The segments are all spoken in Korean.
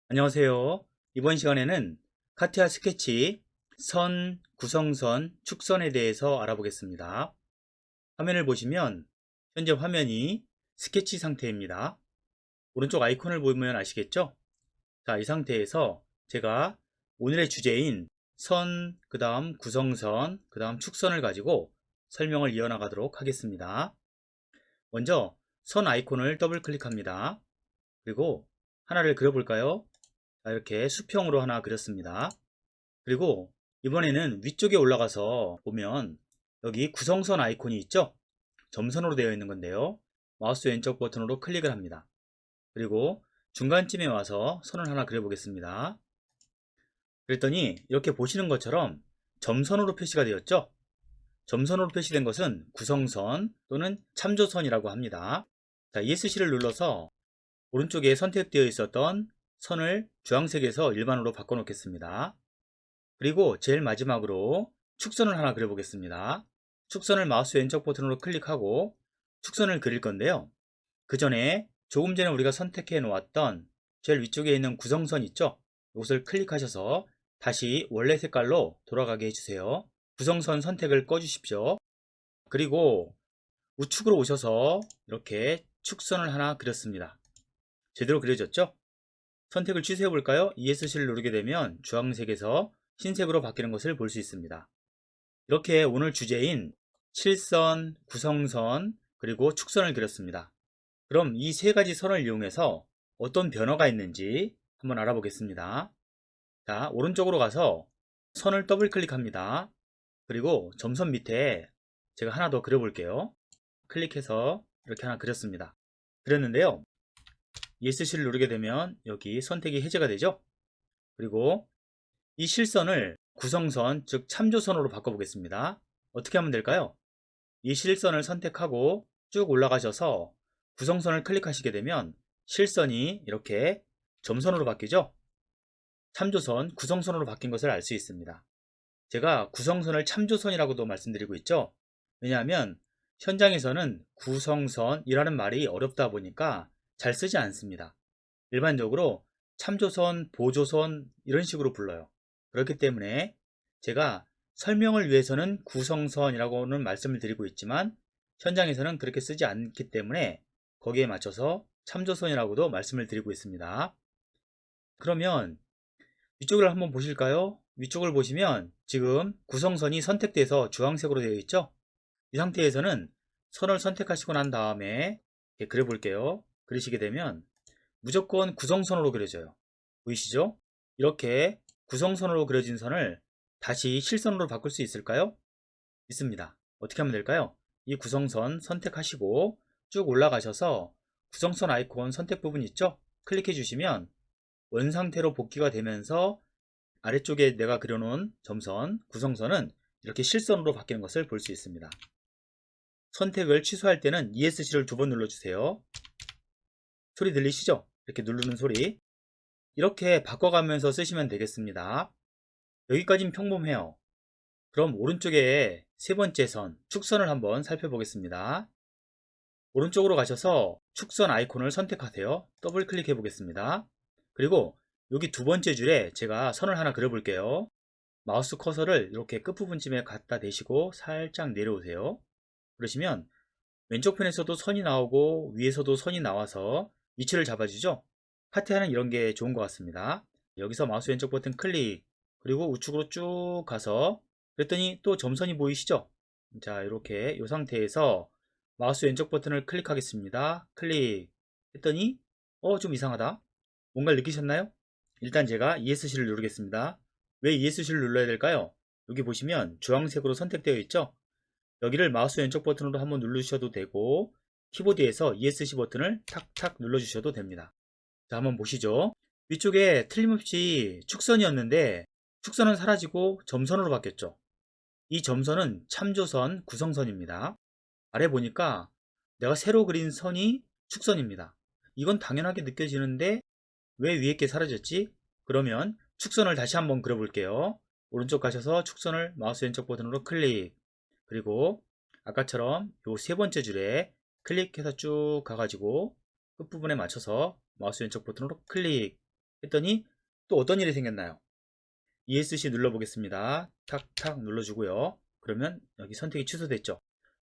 안녕하세요. 이번 시간에는 카티아 스케치 선, 구성선, 축선에 대해서 알아보겠습니다. 화면을 보시면 현재 화면이 스케치 상태입니다. 오른쪽 아이콘을 보면 아시겠죠? 자, 이 상태에서 제가 오늘의 주제인 선, 그 다음 구성선, 그 다음 축선을 가지고 설명을 이어나가도록 하겠습니다. 먼저 선 아이콘을 더블 클릭합니다. 그리고 하나를 그려볼까요? 자, 이렇게 수평으로 하나 그렸습니다. 그리고 이번에는 위쪽에 올라가서 보면 여기 구성선 아이콘이 있죠? 점선으로 되어 있는 건데요. 마우스 왼쪽 버튼으로 클릭을 합니다. 그리고 중간쯤에 와서 선을 하나 그려보겠습니다. 그랬더니 이렇게 보시는 것처럼 점선으로 표시가 되었죠? 점선으로 표시된 것은 구성선 또는 참조선이라고 합니다. 자, ESC를 눌러서 오른쪽에 선택되어 있었던 선을 주황색에서 일반으로 바꿔놓겠습니다. 그리고 제일 마지막으로 축선을 하나 그려보겠습니다. 축선을 마우스 왼쪽 버튼으로 클릭하고 축선을 그릴 건데요. 그 전에 조금 전에 우리가 선택해 놓았던 제일 위쪽에 있는 구성선 있죠? 이것을 클릭하셔서 다시 원래 색깔로 돌아가게 해주세요. 구성선 선택을 꺼주십시오. 그리고 우측으로 오셔서 이렇게 축선을 하나 그렸습니다. 제대로 그려졌죠? 선택을 취소해 볼까요? ESC를 누르게 되면 주황색에서 흰색으로 바뀌는 것을 볼 수 있습니다. 이렇게 오늘 주제인 실선, 구성선, 그리고 축선을 그렸습니다. 그럼 이 세 가지 선을 이용해서 어떤 변화가 있는지 한번 알아보겠습니다. 자, 오른쪽으로 가서 선을 더블 클릭합니다. 그리고 점선 밑에 제가 하나 더 그려볼게요. 클릭해서 이렇게 하나 그렸습니다. 그렸는데요. ESC를 누르게 되면 여기 선택이 해제가 되죠. 그리고 이 실선을 구성선, 즉 참조선으로 바꿔보겠습니다. 어떻게 하면 될까요? 이 실선을 선택하고 쭉 올라가셔서 구성선을 클릭하시게 되면 실선이 이렇게 점선으로 바뀌죠. 참조선, 구성선으로 바뀐 것을 알 수 있습니다. 제가 구성선을 참조선이라고도 말씀드리고 있죠. 왜냐하면 현장에서는 구성선이라는 말이 어렵다 보니까 잘 쓰지 않습니다. 일반적으로 참조선, 보조선 이런 식으로 불러요. 그렇기 때문에 제가 설명을 위해서는 구성선이라고는 말씀을 드리고 있지만 현장에서는 그렇게 쓰지 않기 때문에 거기에 맞춰서 참조선이라고도 말씀을 드리고 있습니다. 그러면 위쪽을 한번 보실까요? 위쪽을 보시면 지금 구성선이 선택돼서 주황색으로 되어 있죠? 이 상태에서는 선을 선택하시고 난 다음에 그려 볼게요. 그리시게 되면 무조건 구성선으로 그려져요. 보이시죠? 이렇게 구성선으로 그려진 선을 다시 실선으로 바꿀 수 있을까요? 있습니다. 어떻게 하면 될까요? 이 구성선 선택하시고 쭉 올라가셔서 구성선 아이콘 선택 부분 있죠? 클릭해 주시면 원상태로 복귀가 되면서 아래쪽에 내가 그려놓은 점선, 구성선은 이렇게 실선으로 바뀌는 것을 볼 수 있습니다. 선택을 취소할 때는 ESC를 두 번 눌러주세요. 소리 들리시죠? 이렇게 누르는 소리. 이렇게 바꿔가면서 쓰시면 되겠습니다. 여기까지는 평범해요. 그럼 오른쪽에 세 번째 선, 축선을 한번 살펴보겠습니다. 오른쪽으로 가셔서 축선 아이콘을 선택하세요. 더블 클릭해 보겠습니다. 그리고 여기 두 번째 줄에 제가 선을 하나 그려볼게요. 마우스 커서를 이렇게 끝부분쯤에 갖다 대시고 살짝 내려오세요. 그러시면 왼쪽 편에서도 선이 나오고 위에서도 선이 나와서 위치를 잡아주죠. 카티아는 이런 게 좋은 것 같습니다. 여기서 마우스 왼쪽 버튼 클릭, 그리고 우측으로 쭉 가서 그랬더니 또 점선이 보이시죠? 자, 이렇게 이 상태에서 마우스 왼쪽 버튼을 클릭하겠습니다. 클릭 했더니 좀 이상하다. 뭔가를 느끼셨나요? 일단 제가 ESC를 누르겠습니다. 왜 ESC를 눌러야 될까요? 여기 보시면 주황색으로 선택되어 있죠? 여기를 마우스 왼쪽 버튼으로 한번 누르셔도 되고 키보드에서 ESC 버튼을 탁탁 눌러주셔도 됩니다. 자, 한번 보시죠. 위쪽에 틀림없이 축선이었는데 축선은 사라지고 점선으로 바뀌었죠. 이 점선은 참조선, 구성선입니다. 아래 보니까 내가 새로 그린 선이 축선입니다. 이건 당연하게 느껴지는데 왜 위에 게 사라졌지? 그러면 축선을 다시 한번 그려볼게요. 오른쪽 가셔서 축선을 마우스 왼쪽 버튼으로 클릭, 그리고 아까처럼 요 세 번째 줄에 클릭해서 쭉 가가지고 끝부분에 맞춰서 마우스 왼쪽 버튼으로 클릭, 했더니 또 어떤 일이 생겼나요? ESC 눌러보겠습니다. 탁탁 눌러주고요. 그러면 여기 선택이 취소됐죠.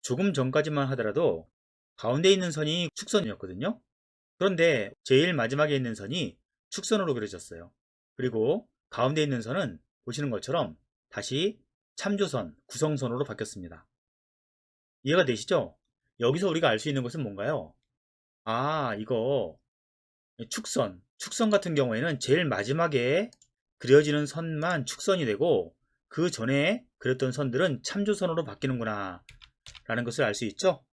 조금 전까지만 하더라도 가운데 있는 선이 축선이었거든요. 그런데 제일 마지막에 있는 선이 축선으로 그려졌어요. 그리고 가운데 있는 선은 보시는 것처럼 다시 참조선, 구성선으로 바뀌었습니다. 이해가 되시죠? 여기서 우리가 알 수 있는 것은 뭔가요? 아, 이거 축선 같은 경우에는 제일 마지막에 그려지는 선만 축선이 되고 그 전에 그렸던 선들은 참조선으로 바뀌는구나 라는 것을 알 수 있죠?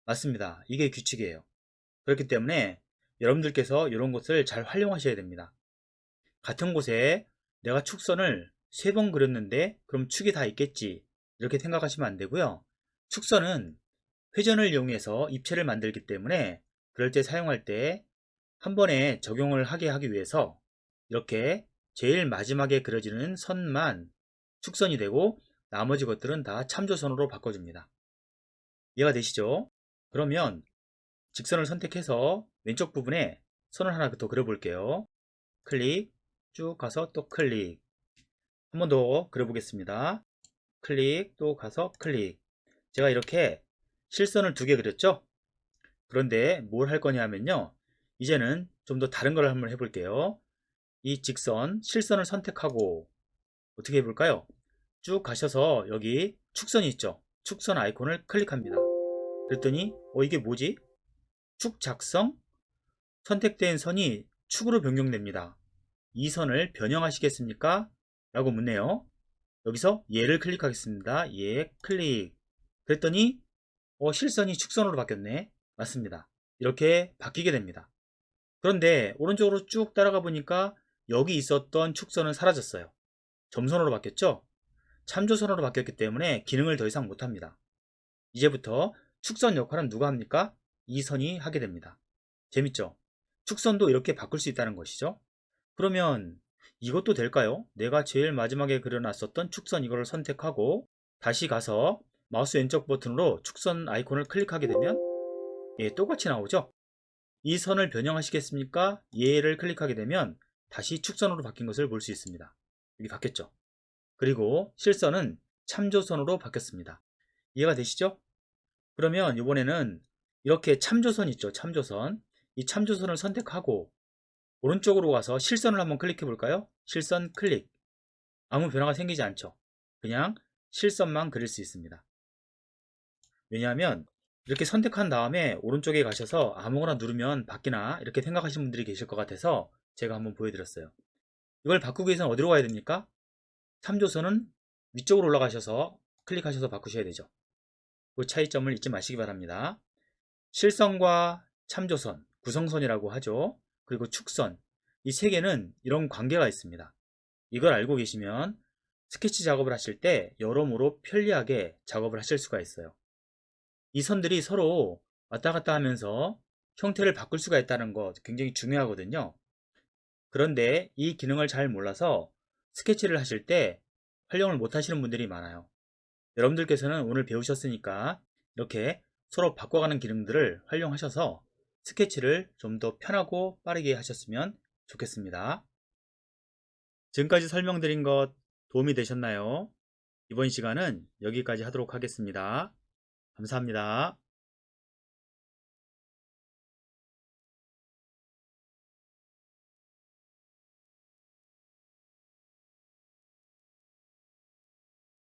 맞습니다. 이게 규칙이에요. 그렇기 때문에 여러분들께서 이런 것을 잘 활용하셔야 됩니다. 같은 곳에 내가 축선을 3번 그렸는데 그럼 축이 다 있겠지 이렇게 생각하시면 안 되고요. 축선은 회전을 이용해서 입체를 만들기 때문에 그럴 때 사용할 때 한 번에 적용을 하게 하기 위해서 이렇게 제일 마지막에 그려지는 선만 축선이 되고 나머지 것들은 다 참조선으로 바꿔줍니다. 이해가 되시죠? 그러면 직선을 선택해서 왼쪽 부분에 선을 하나 더 그려볼게요. 클릭, 쭉 가서 또 클릭. 한 번 더 그려보겠습니다. 클릭, 또 가서 클릭. 제가 이렇게 실선을 2개 그렸죠? 그런데 뭘 할 거냐 하면요. 이제는 좀 더 다른 걸 한번 해볼게요. 이 직선, 실선을 선택하고 어떻게 해볼까요? 쭉 가셔서 여기 축선이 있죠? 축선 아이콘을 클릭합니다. 그랬더니 이게 뭐지? 축 작성? 선택된 선이 축으로 변경됩니다. 이 선을 변형하시겠습니까? 라고 묻네요. 여기서 얘를 클릭하겠습니다. 얘 클릭. 그랬더니 실선이 축선으로 바뀌었네. 맞습니다. 이렇게 바뀌게 됩니다. 그런데 오른쪽으로 쭉 따라가 보니까 여기 있었던 축선은 사라졌어요. 점선으로 바뀌었죠? 참조선으로 바뀌었기 때문에 기능을 더 이상 못합니다. 이제부터 축선 역할은 누가 합니까? 이 선이 하게 됩니다. 재밌죠? 축선도 이렇게 바꿀 수 있다는 것이죠. 그러면 이것도 될까요? 내가 제일 마지막에 그려놨었던 축선 이거를 선택하고 다시 가서 마우스 왼쪽 버튼으로 축선 아이콘을 클릭하게 되면 똑같이 나오죠? 이 선을 변형하시겠습니까? 얘를 클릭하게 되면 다시 축선으로 바뀐 것을 볼 수 있습니다. 여기 바뀌었죠? 그리고 실선은 참조선으로 바뀌었습니다. 이해가 되시죠? 그러면 이번에는 이렇게 참조선 있죠? 참조선. 이 참조선을 선택하고 오른쪽으로 가서 실선을 한번 클릭해 볼까요? 실선 클릭. 아무 변화가 생기지 않죠? 그냥 실선만 그릴 수 있습니다. 왜냐하면 이렇게 선택한 다음에 오른쪽에 가셔서 아무거나 누르면 바뀌나 이렇게 생각하시는 분들이 계실 것 같아서 제가 한번 보여드렸어요. 이걸 바꾸기 위해서는 어디로 가야 됩니까? 참조선은 위쪽으로 올라가셔서 클릭하셔서 바꾸셔야 되죠. 그 차이점을 잊지 마시기 바랍니다. 실선과 참조선, 구성선이라고 하죠. 그리고 축선, 이 3개는 이런 관계가 있습니다. 이걸 알고 계시면 스케치 작업을 하실 때 여러모로 편리하게 작업을 하실 수가 있어요. 이 선들이 서로 왔다 갔다 하면서 형태를 바꿀 수가 있다는 거 굉장히 중요하거든요. 그런데 이 기능을 잘 몰라서 스케치를 하실 때 활용을 못 하시는 분들이 많아요. 여러분들께서는 오늘 배우셨으니까 이렇게 서로 바꿔가는 기능들을 활용하셔서 스케치를 좀 더 편하고 빠르게 하셨으면 좋겠습니다. 지금까지 설명드린 것 도움이 되셨나요? 이번 시간은 여기까지 하도록 하겠습니다. 감사합니다.